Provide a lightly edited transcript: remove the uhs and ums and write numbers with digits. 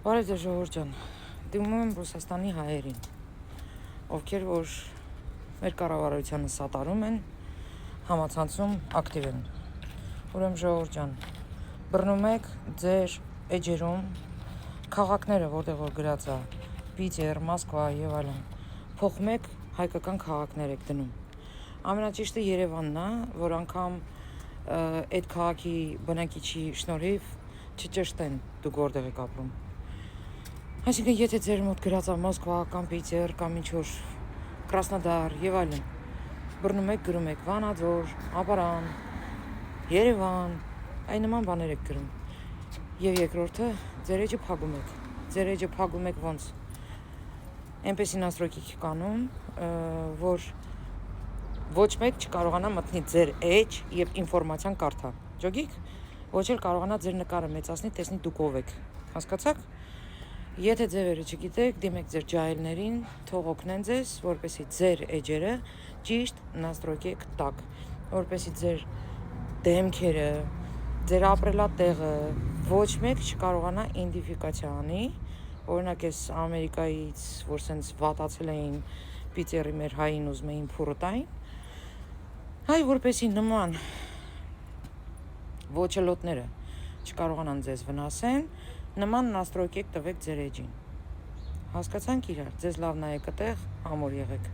Բարև ձեզ ժողովուրդ ջան, դիմում եմ Ռուսաստանի հայերին, ովքեր որ մեր կառավարությանը սատարում են, համացանցում ակտիվ են։ Ուրեմն ժողովուրդ ջան, բռնում եք ձեր էջերում քաղաքները, որտեղ որ գրած է Պիտեր, Մոսկվա եւ այլն, փոխում եք հայկական քաղաքներ եք դնում։ Ամենաճիշտը Երևանն է, որ անգամ այդ քաղաքի բնակիչի շնորհիվ չճշտեն դուք որտեղ եք ապրում։ Այսինքն, եթե ձեր մոտ գրած է Մոսկվա կամ Պիտեր կամ ինչ-որ Կրասնոդար եւ այլն, բռնում եք, գրում եք Վանաձոր, Ապարան, Երևան, այն նման բաներ եք գրում։ Եվ երկրորդը, ձեր էջը փակում եք։ Ձեր էջը փակում եք ոնց։ Այնպեսի настройки կանում, որ ոչ մեկ չկարողանա մտնի ձեր էջ եւ ինֆորմացիան կարդա։ Ջոգիկ, ոչ էլ կարողանա ձեր նկարը մեծացնի, տեսնի դուք ով եք։ Հասկացաք։ Եթե ձևերը չգիտեք, դիմեք ձեր ջահելներին, թող օգնեն ձեզ, որպեսզի ձեր էջերը ճիշտ настройки տակ, որպեսզի ձեր դեմքերը, ձեր ապրելատեղը ոչ մեկ չկարողանա իդենտիֆիկացիա անի, օրինակ էս Ամերիկայից, որ սենց վատացել էին Պիտերի մեր հային ուզում էին փուրտային, հայ որպեսզի նման ոչելոտները չկարողանան ձեզ վնասեն, նման настройки տվեք ձեր էջին։ Հասկացանք իրար, ձեզ լավ նայեք այդտեղ, ամուր եղեք։